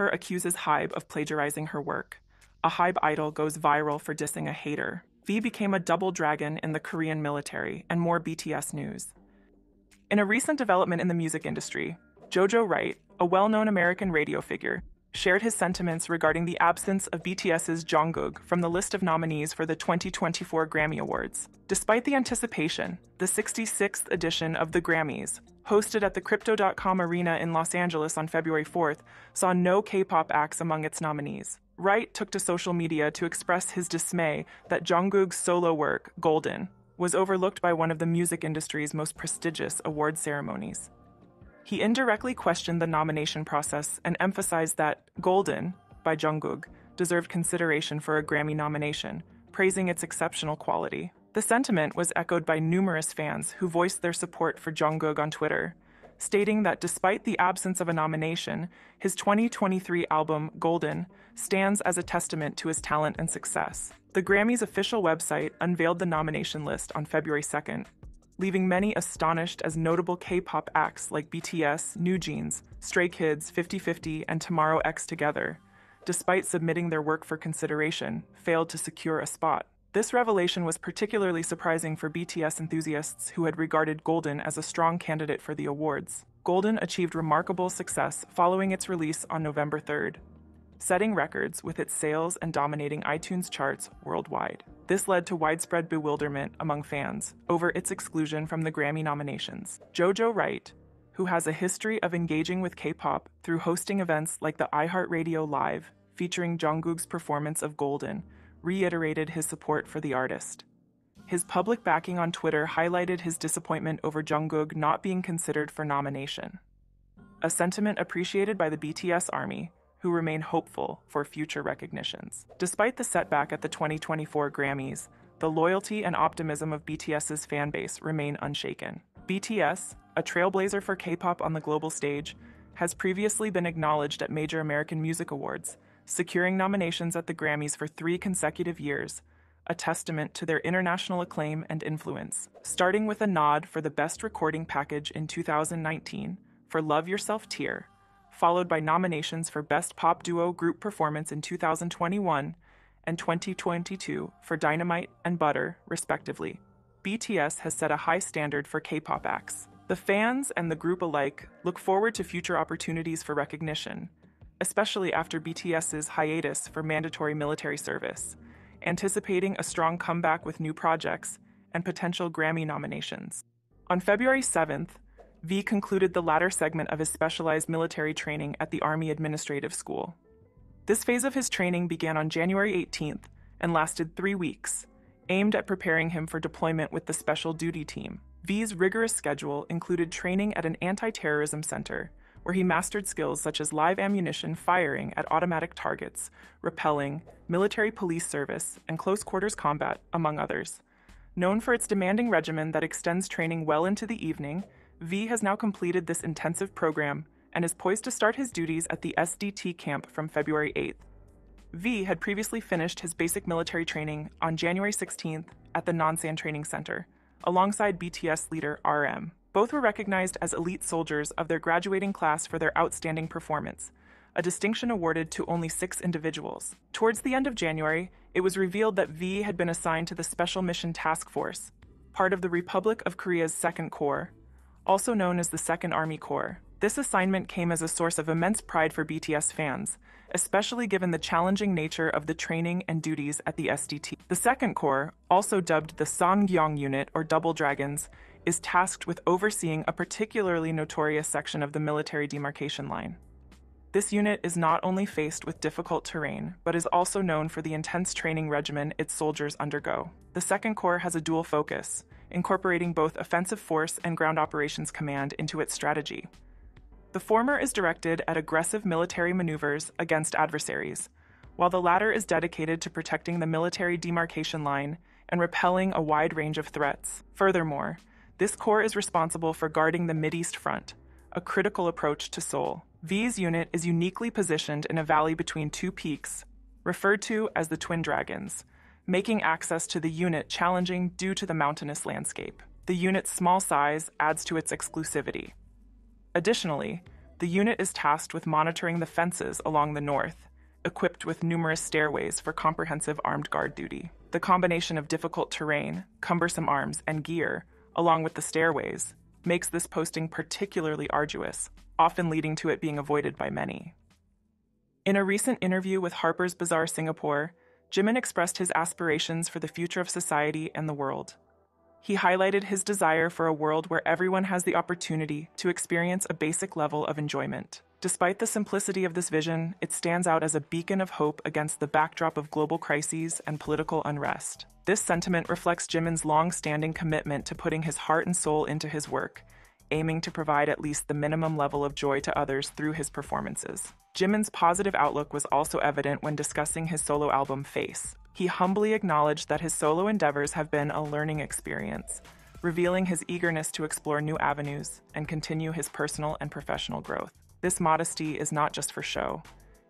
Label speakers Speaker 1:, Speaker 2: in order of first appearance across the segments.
Speaker 1: accuses HYBE of plagiarizing her work. A HYBE idol goes viral for dissing a hater. V became a double dragon in the Korean military, and more BTS news. In a recent development in the music industry, Jojo Wright, a well-known American radio figure, shared his sentiments regarding the absence of BTS's Jungkook from the list of nominees for the 2024 Grammy Awards. Despite the anticipation, the 66th edition of the Grammys, hosted at the Crypto.com Arena in Los Angeles on February 4th, saw no K-pop acts among its nominees. Wright took to social media to express his dismay that Jungkook's solo work, Golden, was overlooked by one of the music industry's most prestigious award ceremonies. He indirectly questioned the nomination process and emphasized that Golden, by Jungkook, deserved consideration for a Grammy nomination, praising its exceptional quality. The sentiment was echoed by numerous fans who voiced their support for Jungkook on Twitter, stating that despite the absence of a nomination, his 2023 album, Golden, stands as a testament to his talent and success. The Grammys' official website unveiled the nomination list on February 2nd, leaving many astonished as notable K-pop acts like BTS, New Jeans, Stray Kids, 50/50, and Tomorrow X Together, despite submitting their work for consideration, failed to secure a spot. This revelation was particularly surprising for BTS enthusiasts who had regarded Golden as a strong candidate for the awards. Golden achieved remarkable success following its release on November 3rd, setting records with its sales and dominating iTunes charts worldwide. This led to widespread bewilderment among fans over its exclusion from the Grammy nominations. Jojo Wright, who has a history of engaging with K-pop through hosting events like the iHeartRadio Live, featuring Jungkook's performance of Golden, reiterated his support for the artist. His public backing on Twitter highlighted his disappointment over Jungkook not being considered for nomination, a sentiment appreciated by the BTS Army, who remain hopeful for future recognitions. Despite the setback at the 2024 Grammys, the loyalty and optimism of BTS's fanbase remain unshaken. BTS, a trailblazer for K-pop on the global stage, has previously been acknowledged at major American music awards, securing nominations at the Grammys for 3 consecutive years, a testament to their international acclaim and influence. Starting with a nod for the Best Recording Package in 2019 for Love Yourself Tear, followed by nominations for Best Pop Duo Group Performance in 2021 and 2022 for Dynamite and Butter, respectively. BTS has set a high standard for K-pop acts. The fans and the group alike look forward to future opportunities for recognition, especially after BTS's hiatus for mandatory military service, anticipating a strong comeback with new projects and potential Grammy nominations. On February 7th, V concluded the latter segment of his specialized military training at the Army Administrative School. This phase of his training began on January 18th and lasted 3 weeks, aimed at preparing him for deployment with the Special Duty Team. V's rigorous schedule included training at an anti-terrorism center, where he mastered skills such as live ammunition firing at automatic targets, rappelling, military police service, and close-quarters combat, among others. Known for its demanding regimen that extends training well into the evening, V has now completed this intensive program and is poised to start his duties at the SDT camp from February 8th. V had previously finished his basic military training on January 16th at the Nonsan Training Center, alongside BTS leader RM. Both were recognized as elite soldiers of their graduating class for their outstanding performance, a distinction awarded to only 6 individuals. Towards the end of January, it was revealed that V had been assigned to the Special Mission Task Force, part of the Republic of Korea's Second Corps, also known as the Second Army Corps. This assignment came as a source of immense pride for BTS fans, especially given the challenging nature of the training and duties at the SDT. The Second Corps, also dubbed the Sangyeong Unit or Double Dragons, is tasked with overseeing a particularly notorious section of the military demarcation line. This unit is not only faced with difficult terrain, but is also known for the intense training regimen its soldiers undergo. The Second Corps has a dual focus, incorporating both offensive force and ground operations command into its strategy. The former is directed at aggressive military maneuvers against adversaries, while the latter is dedicated to protecting the military demarcation line and repelling a wide range of threats. Furthermore, this corps is responsible for guarding the Mideast front, a critical approach to Seoul. V's unit is uniquely positioned in a valley between 2 peaks, referred to as the Twin Dragons, making access to the unit challenging due to the mountainous landscape. The unit's small size adds to its exclusivity. Additionally, The unit is tasked with monitoring the fences along the north, equipped with numerous stairways for comprehensive armed guard duty. The combination of difficult terrain, cumbersome arms, and gear, along with the stairways, makes this posting particularly arduous, often leading to it being avoided by many. In a recent interview with Harper's Bazaar Singapore, Jimin expressed his aspirations for the future of society and the world. He highlighted his desire for a world where everyone has the opportunity to experience a basic level of enjoyment. Despite the simplicity of this vision, it stands out as a beacon of hope against the backdrop of global crises and political unrest. This sentiment reflects Jimin's long-standing commitment to putting his heart and soul into his work, aiming to provide at least the minimum level of joy to others through his performances. Jimin's positive outlook was also evident when discussing his solo album Face. He humbly acknowledged that his solo endeavors have been a learning experience, revealing his eagerness to explore new avenues and continue his personal and professional growth. This modesty is not just for show.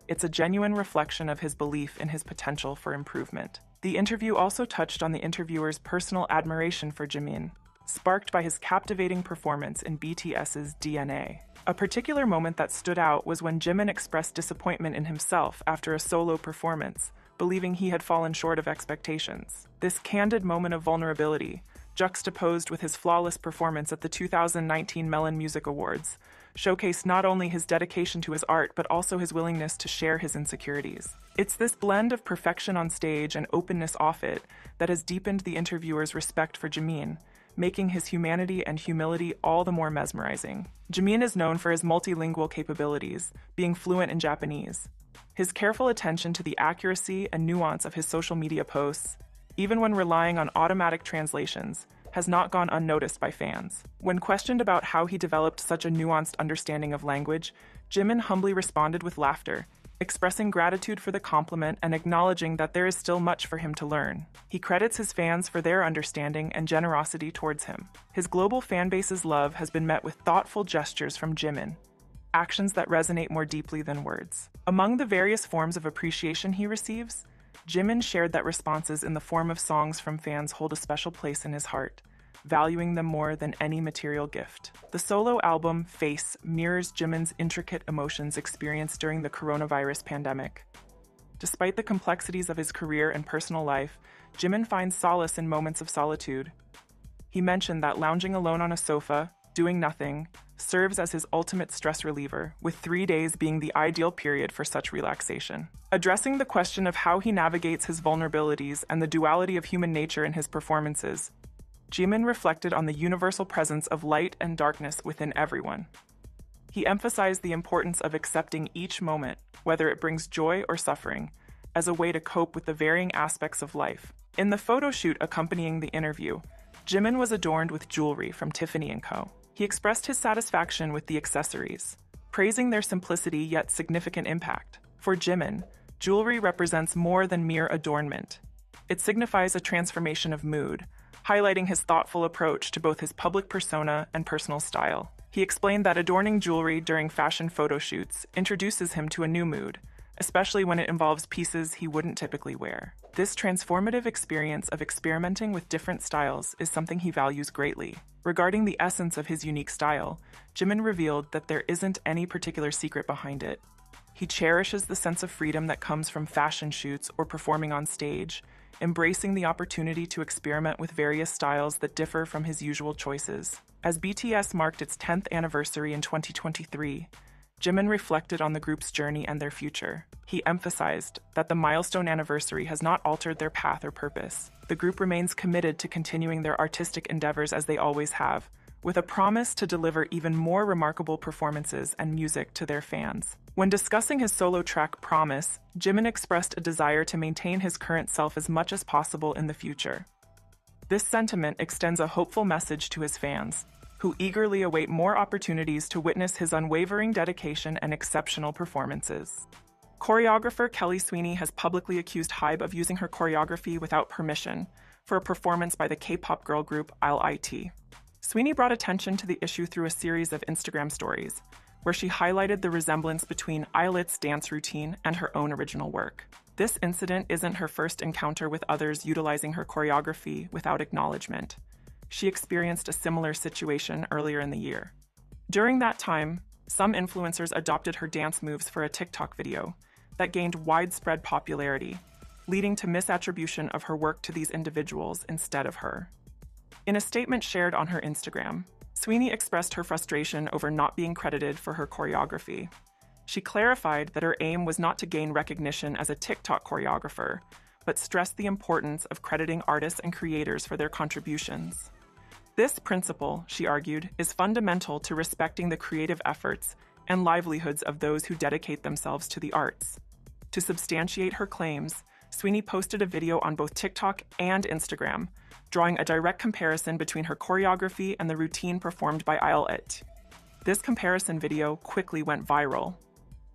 Speaker 1: It's a genuine reflection of his belief in his potential for improvement. The interview also touched on the interviewer's personal admiration for Jimin, sparked by his captivating performance in BTS's DNA. A particular moment that stood out was when Jimin expressed disappointment in himself after a solo performance, believing he had fallen short of expectations. This candid moment of vulnerability, juxtaposed with his flawless performance at the 2019 Melon Music Awards, showcased not only his dedication to his art but also his willingness to share his insecurities. It's this blend of perfection on stage and openness off it that has deepened the interviewer's respect for Jimin, making his humanity and humility all the more mesmerizing. Jimin is known for his multilingual capabilities, being fluent in Japanese. His careful attention to the accuracy and nuance of his social media posts, even when relying on automatic translations, has not gone unnoticed by fans. When questioned about how he developed such a nuanced understanding of language, Jimin humbly responded with laughter, expressing gratitude for the compliment and acknowledging that there is still much for him to learn. He credits his fans for their understanding and generosity towards him. His global fanbase's love has been met with thoughtful gestures from Jimin, actions that resonate more deeply than words. Among the various forms of appreciation he receives, Jimin shared that responses in the form of songs from fans hold a special place in his heart, valuing them more than any material gift. The solo album, Face, mirrors Jimin's intricate emotions experienced during the coronavirus pandemic. Despite the complexities of his career and personal life, Jimin finds solace in moments of solitude. He mentioned that lounging alone on a sofa, doing nothing, serves as his ultimate stress reliever, with 3 days being the ideal period for such relaxation. Addressing the question of how he navigates his vulnerabilities and the duality of human nature in his performances, Jimin reflected on the universal presence of light and darkness within everyone. He emphasized the importance of accepting each moment, whether it brings joy or suffering, as a way to cope with the varying aspects of life. In the photo shoot accompanying the interview, Jimin was adorned with jewelry from Tiffany & Co. He expressed his satisfaction with the accessories, praising their simplicity yet significant impact. For Jimin, jewelry represents more than mere adornment. It signifies a transformation of mood, highlighting his thoughtful approach to both his public persona and personal style. He explained that adorning jewelry during fashion photo shoots introduces him to a new mood, especially when it involves pieces he wouldn't typically wear. This transformative experience of experimenting with different styles is something he values greatly. Regarding the essence of his unique style, Jimin revealed that there isn't any particular secret behind it. He cherishes the sense of freedom that comes from fashion shoots or performing on stage, embracing the opportunity to experiment with various styles that differ from his usual choices. As BTS marked its 10th anniversary in 2023, Jimin reflected on the group's journey and their future. He emphasized that the milestone anniversary has not altered their path or purpose. The group remains committed to continuing their artistic endeavors as they always have, with a promise to deliver even more remarkable performances and music to their fans. When discussing his solo track Promise, Jimin expressed a desire to maintain his current self as much as possible in the future. This sentiment extends a hopeful message to his fans, who eagerly await more opportunities to witness his unwavering dedication and exceptional performances. Choreographer Kelly Sweeney has publicly accused HYBE of using her choreography without permission for a performance by the K-pop girl group ILIT. Sweeney brought attention to the issue through a series of Instagram stories, where she highlighted the resemblance between ILIT's dance routine and her own original work. This incident isn't her first encounter with others utilizing her choreography without acknowledgement. She experienced a similar situation earlier in the year. During that time, Some influencers adopted her dance moves for a TikTok video that gained widespread popularity, leading to misattribution of her work to these individuals instead of her. In a statement shared on her Instagram, Sweeney expressed her frustration over not being credited for her choreography. She clarified that her aim was not to gain recognition as a TikTok choreographer, but stressed the importance of crediting artists and creators for their contributions. This principle, she argued, is fundamental to respecting the creative efforts and livelihoods of those who dedicate themselves to the arts. To substantiate her claims, Sweeney posted a video on both TikTok and Instagram, drawing a direct comparison between her choreography and the routine performed by HYBE. This comparison video quickly went viral.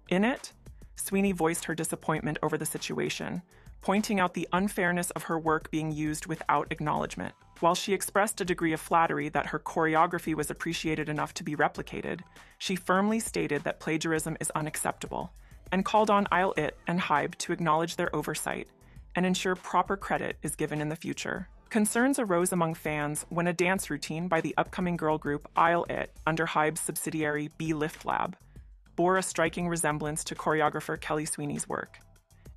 Speaker 1: In it, Sweeney voiced her disappointment over the situation, pointing out the unfairness of her work being used without acknowledgement. While she expressed a degree of flattery that her choreography was appreciated enough to be replicated, she firmly stated that plagiarism is unacceptable, and called on HYBE and HYBE to acknowledge their oversight and ensure proper credit is given in the future. Concerns arose among fans when a dance routine by the upcoming girl group HYBE under HYBE's subsidiary B Lift Lab bore a striking resemblance to choreographer Kelly Sweeney's work.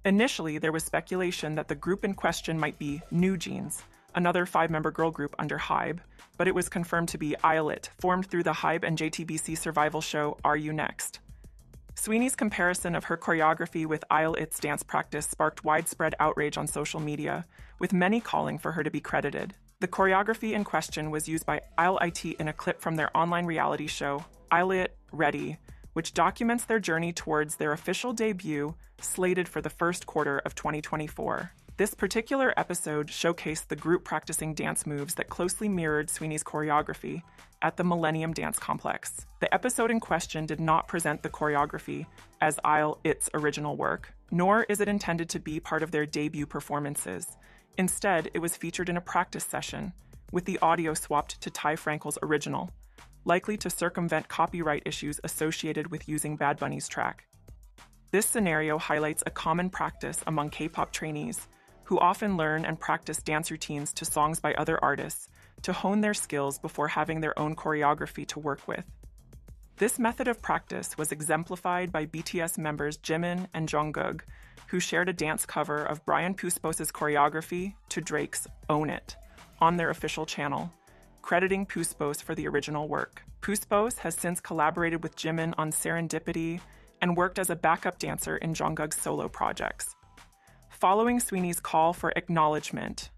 Speaker 1: Initially, there was speculation that the group in question might be New Jeans, another 5-member girl group under HYBE, but it was confirmed to be HYBE, formed through the HYBE and JTBC survival show Are You Next? Sweeney's comparison of her choreography with HYBE's dance practice sparked widespread outrage on social media, with many calling for her to be credited. The choreography in question was used by HYBE in a clip from their online reality show, HYBE Ready, which documents their journey towards their official debut, slated for the first quarter of 2024. This particular episode showcased the group practicing dance moves that closely mirrored Sweeney's choreography at the Millennium Dance Complex. The episode in question did not present the choreography as HYBE's original work, nor is it intended to be part of their debut performances. Instead, it was featured in a practice session, with the audio swapped to Ty Frankel's original, likely to circumvent copyright issues associated with using Bad Bunny's track. This scenario highlights a common practice among K-pop trainees, who often learn and practice dance routines to songs by other artists to hone their skills before having their own choreography to work with. This method of practice was exemplified by BTS members Jimin and Jungkook, who shared a dance cover of Brian Puspos's choreography to Drake's Own It on their official channel, crediting Puspos for the original work. Puspos has since collaborated with Jimin on Serendipity and worked as a backup dancer in Jungkook's solo projects. Following Sweeney's call for acknowledgement,